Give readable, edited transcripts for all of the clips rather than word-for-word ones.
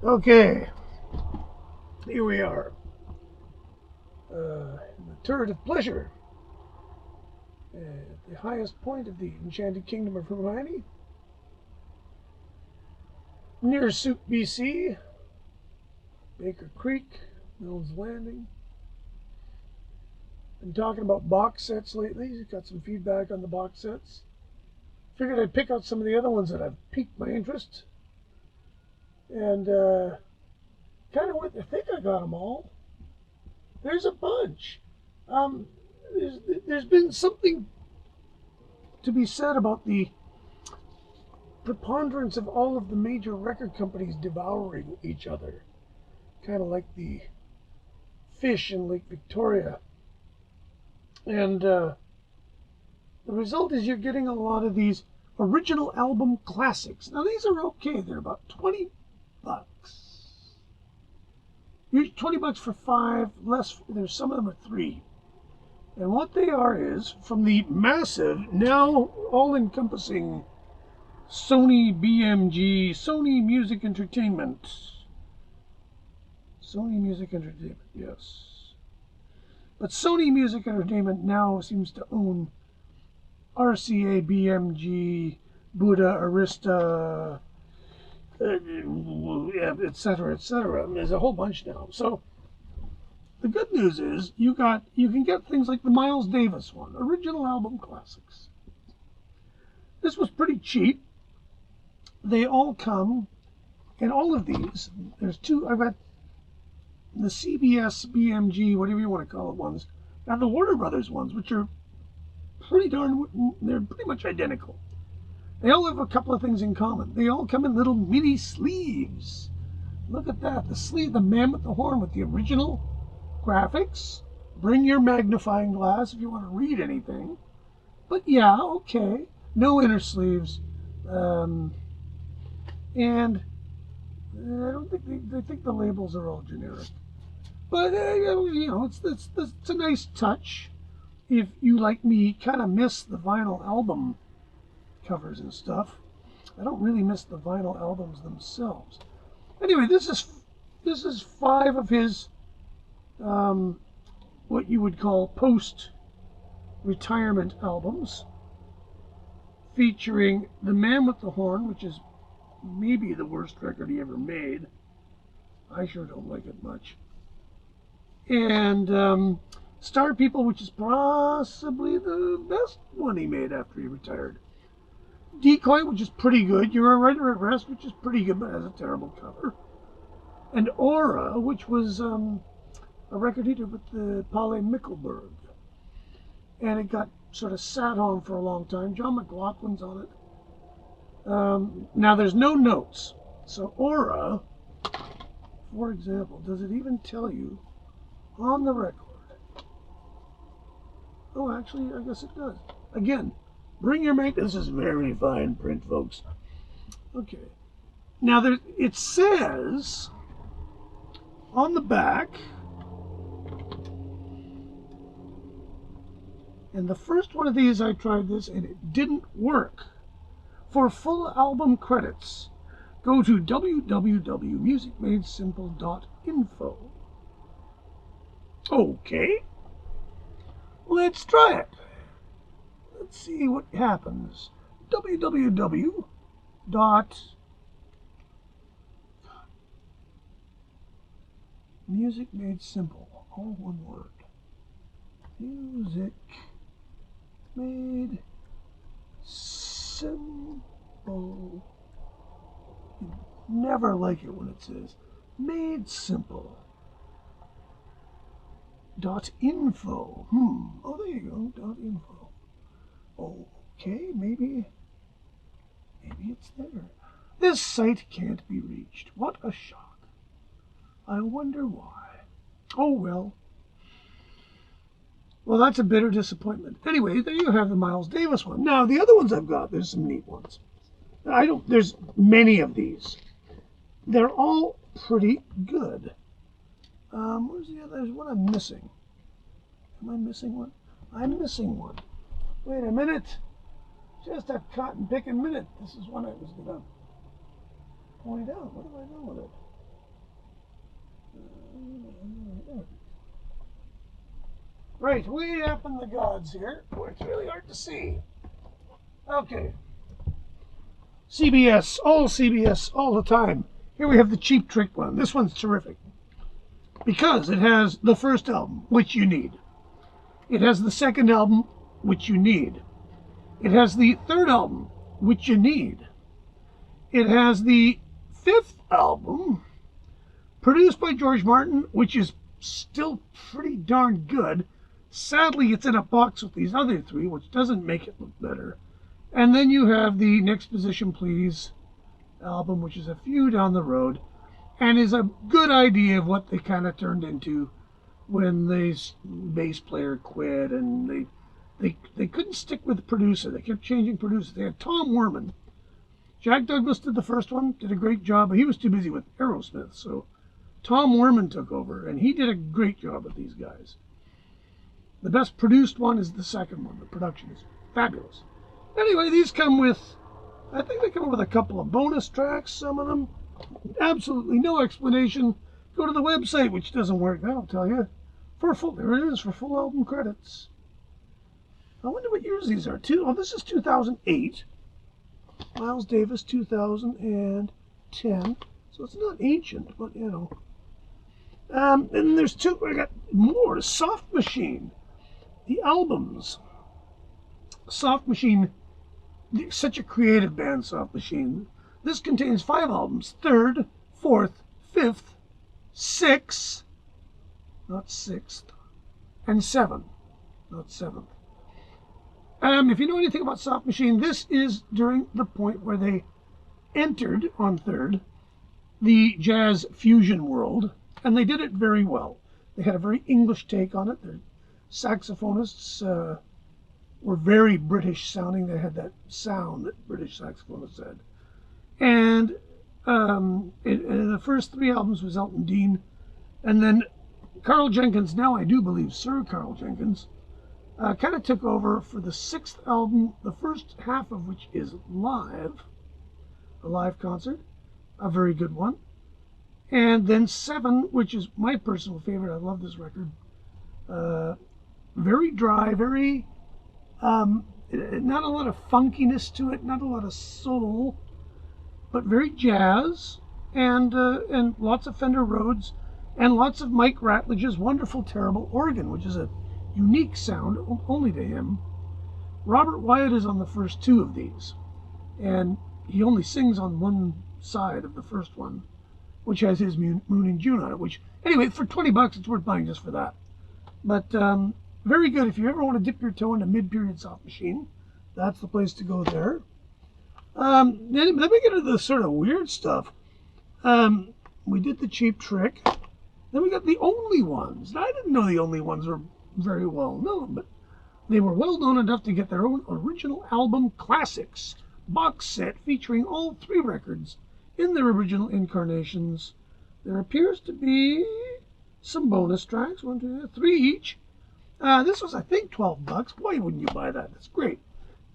Okay, here we are. In the turret of pleasure. At the highest point of the enchanted kingdom of Hermione. Near Soup, BC. Baker Creek, Mills Landing. Been talking about box sets lately. Got some feedback on the box sets. Figured I'd pick out some of the other ones that have piqued my interest. And kind of went, I think I got them all. There's a bunch. There's been something to be said about the preponderance of all of the major record companies devouring each other. Kind of like the fish in Lake Victoria. And the result is you're getting a lot of these original album classics. Now these are okay. They're about 20 bucks. Usually 20 bucks for 5, less, there's some of them are 3. And what they are is from the massive, now all-encompassing Sony BMG, Sony Music Entertainment. Sony Music Entertainment, yes. But Sony Music Entertainment now seems to own RCA, BMG, Buddha, Arista, etc., etc. There's a whole bunch now. So the good news is you can get things like the Miles Davis one, original album classics. This was pretty cheap. They all come, and all of these, there's two, I've got the CBS, BMG, whatever you want to call it ones, and the Warner Brothers ones, which are they're pretty much identical. They all have a couple of things in common. They all come in little mini sleeves. Look at that, the sleeve, the man with the horn with the original graphics. Bring your magnifying glass if you want to read anything. But yeah, okay, no inner sleeves. And I don't think they think the labels are all generic. But you know, it's a nice touch. If you, like me, kind of miss the vinyl album covers and stuff. I don't really miss the vinyl albums themselves. Anyway, this is 5 of his what you would call post-retirement albums, featuring The Man with the Horn, which is maybe the worst record he ever made. I sure don't like it much. And Star People, which is possibly the best one he made after he retired. Decoy, which is pretty good. You're a Writer at Rest, which is pretty good, but has a terrible cover. And Aura, which was a record he did with the Paule Mickelberg. And it got sort of sat on for a long time. John McLaughlin's on it. Now, there's no notes. So Aura, for example, does it even tell you on the record? Oh, actually, I guess it does. Again, bring your mate. This is very fine print, folks. Okay. Now, it says on the back, and the first one of these I tried this and it didn't work. For full album credits, go to www.musicmadesimple.info. Okay. Let's try it. Let's see what happens. www. Music Made Simple, all one word. Music Made Simple. You never like it when it says Made Simple. .info. Oh, there you go. .info. Okay, maybe it's there. This site can't be reached. What a shock. I wonder why. Oh, well. Well, that's a bitter disappointment. Anyway, there you have the Miles Davis one. Now, the other ones I've got, there's some neat ones. There's many of these. They're all pretty good. Where's the other? There's one I'm missing. Am I missing one? I'm missing one. Wait a minute. Just a cotton picking minute. This is one I was going to point out. What have I done with it? Right, way up in the gods here, where it's really hard to see. Okay. CBS, all the time. Here we have the Cheap Trick one. This one's terrific because it has the first album, which you need. It has the second album, which you need. It has the third album, which you need. It has the fifth album, produced by George Martin, which is still pretty darn good. Sadly, it's in a box with these other three, which doesn't make it look better. And then you have the Next Position Please album, which is a few down the road, and is a good idea of what they kind of turned into when the bass player quit, and they couldn't stick with the producer. They kept changing producers. They had Tom Werman. Jack Douglas did the first one, did a great job, but he was too busy with Aerosmith, so Tom Werman took over, and he did a great job with these guys. The best produced one is the second one. The production is fabulous. Anyway, these come with, I think they come with a couple of bonus tracks, some of them. Absolutely no explanation. Go to the website, which doesn't work, that'll tell you. There it is, for full album credits. I wonder what years these are. This is 2008. Miles Davis, 2010. So it's not ancient, but you know. And there's two, I got more. Soft Machine. The albums. Soft Machine, such a creative band, Soft Machine. This contains 5 albums. 3rd, 4th, 5th, 6th, not 6th, and 7th, not 7th. If you know anything about Soft Machine, this is during the point where they entered, on 3rd, the jazz fusion world, and they did it very well. They had a very English take on it. Their saxophonists were very British sounding. They had that sound that British saxophonists had. And the first 3 albums was Elton Dean, and then Carl Jenkins, now I do believe Sir Carl Jenkins, kind of took over for the 6th album, the first half of which is live, a live concert, a very good one. And then 7, which is my personal favorite. I love this record. Very dry, very, not a lot of funkiness to it, not a lot of soul, but very jazz, and lots of Fender Rhodes, and lots of Mike Ratledge's wonderful, terrible organ, which is a unique sound only to him. Robert Wyatt is on the first 2 of these, and he only sings on one side of the first one, which has his Moon and June on it, which, anyway, for $20, it's worth buying just for that. But very good. If you ever want to dip your toe into mid-period Soft Machine, that's the place to go there. Then we get into the sort of weird stuff. We did the Cheap Trick. Then we got the Only Ones. Now, I didn't know the Only Ones were very well known, but they were well known enough to get their own original album Classics box set featuring all 3 records in their original incarnations. There appears to be some bonus tracks, 1, 2, 3 each. This was, I think, $12. Why wouldn't you buy that? That's great.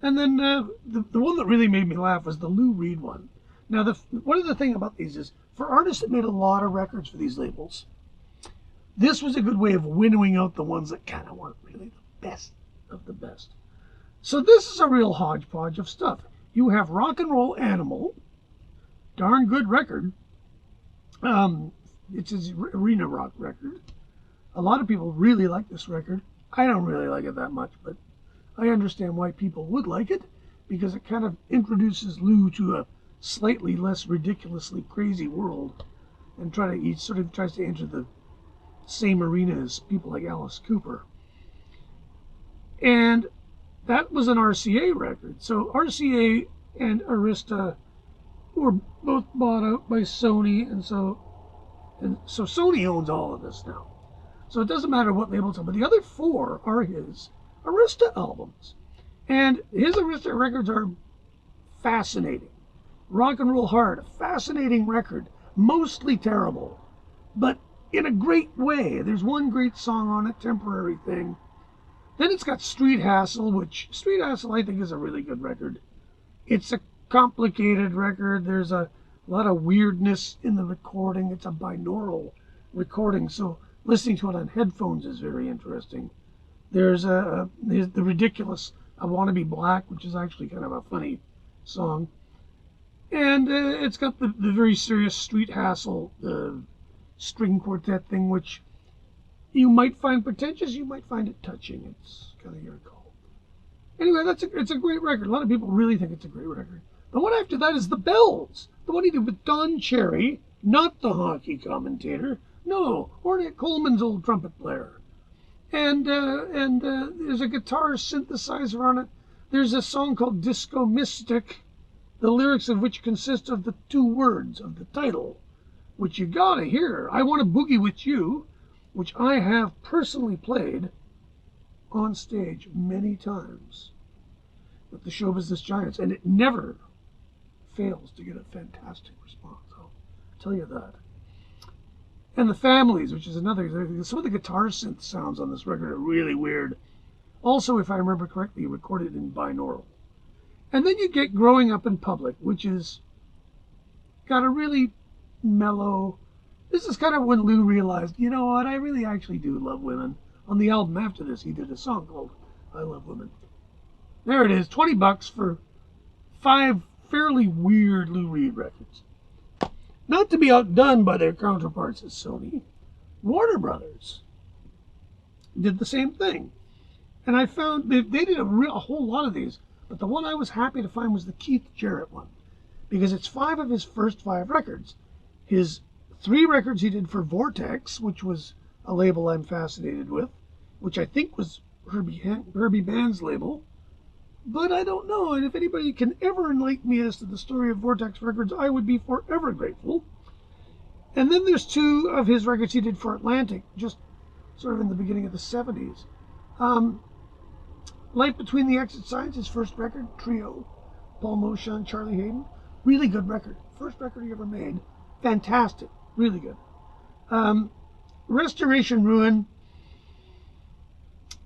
And then the one that really made me laugh was the Lou Reed one. Now, one of the things about these is, for artists that made a lot of records for these labels, this was a good way of winnowing out the ones that kind of weren't really the best of the best. So this is a real hodgepodge of stuff. You have Rock and Roll Animal, darn good record. It's his arena rock record. A lot of people really like this record. I don't really like it that much, but I understand why people would like it, because it kind of introduces Lou to a slightly less ridiculously crazy world, and he sort of tries to enter the same arena as people like Alice Cooper. And that was an RCA record. So RCA and Arista were both bought out by Sony, and so Sony owns all of this now. So it doesn't matter what label it's on, but the other 4 are his Arista albums. And his Arista records are fascinating. Rock and Roll Hard, a fascinating record, mostly terrible, but in a great way. There's one great song on it, Temporary Thing. Then it's got Street Hassle, which Street Hassle I think is a really good record. It's a complicated record. There's a lot of weirdness in the recording. It's a binaural recording, so listening to it on headphones is very interesting. There's the ridiculous "I Want to Be Black," which is actually kind of a funny song, and it's got the very serious Street Hassle string quartet thing, which you might find pretentious, you might find it touching. It's kind of your call. Anyway, it's a great record. A lot of people really think it's a great record. The one after that is The Bells, the one he did with Don Cherry, not the hockey commentator. No, Ornette Coleman's old trumpet player. And there's a guitar synthesizer on it. There's a song called Disco Mystic, the lyrics of which consist of the two words of the title, which you gotta hear. I Want to Boogie With You, which I have personally played on stage many times with the Show Business Giants, and it never fails to get a fantastic response. I'll tell you that. And The Families, which is another. Some of the guitar synth sounds on this record are really weird. Also, if I remember correctly, recorded in binaural. And then you get Growing Up in Public, which is got a really mellow. This is kind of when Lou realized, you know what, I really actually do love women. On the album after this, he did a song called I Love Women. There it is, $20 for 5 fairly weird Lou Reed records. Not to be outdone by their counterparts at Sony, Warner Brothers did the same thing. And I found they did a whole lot of these, but the one I was happy to find was the Keith Jarrett one, because it's 5 of his first 5 records. His 3 records he did for Vortex, which was a label I'm fascinated with, which I think was Herbie Band's label, but I don't know. And if anybody can ever enlighten me as to the story of Vortex Records, I would be forever grateful. And then there's 2 of his records he did for Atlantic, just sort of in the beginning of the 70s. Life Between the Exit Signs, his first record, Trio, Paul Motion, Charlie Hayden. Really good record. First record he ever made. Fantastic. Really good. Restoration Ruin.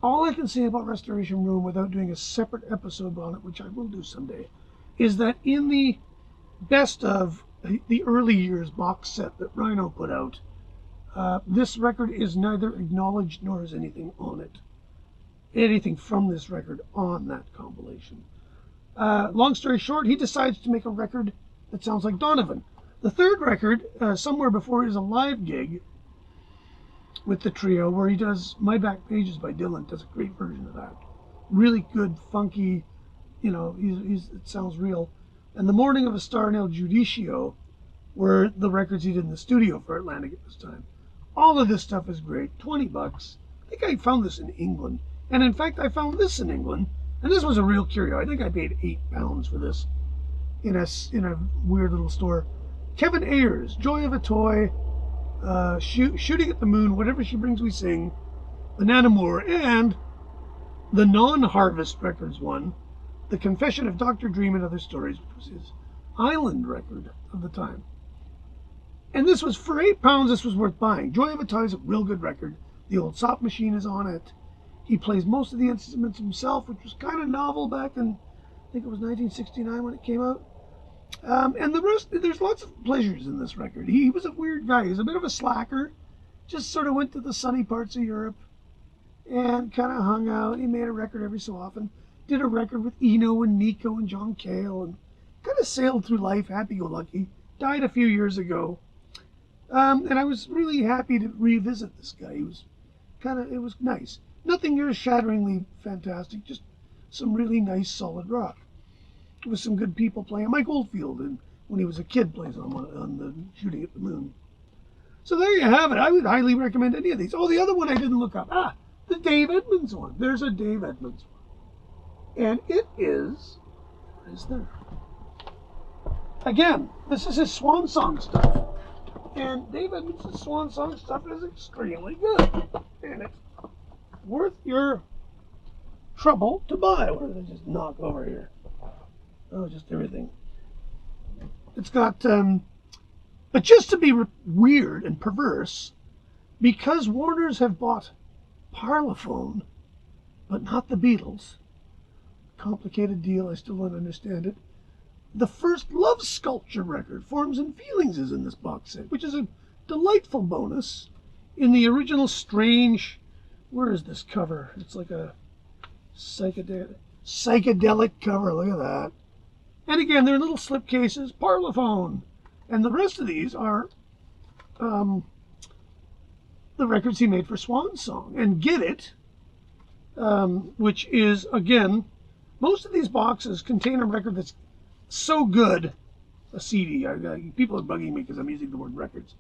All I can say about Restoration Ruin without doing a separate episode on it, which I will do someday, is that in the best of the early years box set that Rhino put out, this record is neither acknowledged nor is anything on it. Anything from this record on that compilation. Long story short, he decides to make a record that sounds like Donovan. The third record, Somewhere Before, is a live gig with the trio where he does My Back Pages by Dylan, does a great version of that. Really good, funky, you know, it sounds real. And The Morning of a Star in El Judicio were the records he did in the studio for Atlantic at this time. All of this stuff is great. $20. I think I found this in England. And in fact, I found this in England. And this was a real curio. I think I paid £8 for this in a weird little store. Kevin Ayers, Joy of a Toy, Shooting at the Moon, Whatever She Brings We Sing, Banana Moore, and the non-Harvest Records one, The Confession of Dr. Dream and Other Stories, which was his Island record of the time. And this was, for £8, this was worth buying. Joy of a Toy is a real good record. The Old Soft Machine is on it. He plays most of the instruments himself, which was kind of novel back in, I think it was 1969 when it came out. And the rest, there's lots of pleasures in this record. He was a weird guy. He's a bit of a slacker. Just sort of went to the sunny parts of Europe and kind of hung out. He made a record every so often. Did a record with Eno and Nico and John Cale and kind of sailed through life happy-go-lucky. Died a few years ago. And I was really happy to revisit this guy. He was it was nice. Nothing earth-shatteringly fantastic, just some really nice, solid rock. With some good people playing. Mike Oldfield, and when he was a kid, plays on the Shooting at the Moon. So there you have it. I would highly recommend any of these. Oh, the other one I didn't look up. The Dave Edmunds one. There's a Dave Edmunds one. And it is, what is there? Again, this is his Swan Song stuff. And Dave Edmunds' Swan Song stuff is extremely good. And it's worth your trouble to buy. What did I just knock over here? Oh, just everything. It's got, but just to be weird and perverse, because Warners have bought Parlophone, but not the Beatles, complicated deal, I still don't understand it, the first Love Sculpture record, Forms and Feelings, is in this box set, which is a delightful bonus in the original strange, where is this cover? It's like a psychedelic cover. Look at that. And again, they're little slip cases, Parlophone. And the rest of these are the records he made for Swan Song. And Get It, which is, again, most of these boxes contain a record that's so good, a CD. People are bugging me because I'm using the word records.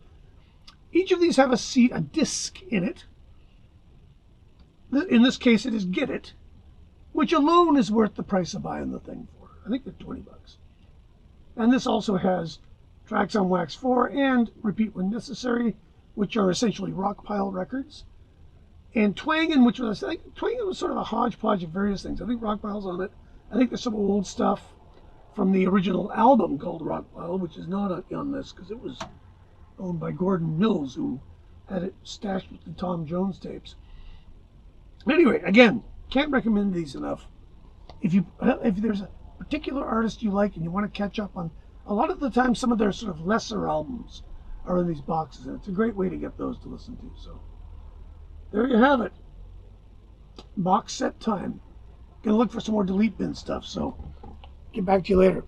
Each of these have a disc in it. In this case, it is Get It, which alone is worth the price of buying the thing for. I think they're $20. And this also has Tracks on Wax 4 and Repeat When Necessary, which are essentially Rockpile records. And Twangin', which was, I think Twangin' was sort of a hodgepodge of various things. I think Rockpile's on it. I think there's some old stuff from the original album called Rockpile, which is not on this because it was owned by Gordon Mills, who had it stashed with the Tom Jones tapes. Anyway, again, can't recommend these enough. If there's a particular artist you like and you want to catch up on, a lot of the time some of their sort of lesser albums are in these boxes, and it's a great way to get those to listen to. So there you have it. Box set time. Gonna look for some more delete bin stuff, so get back to you later.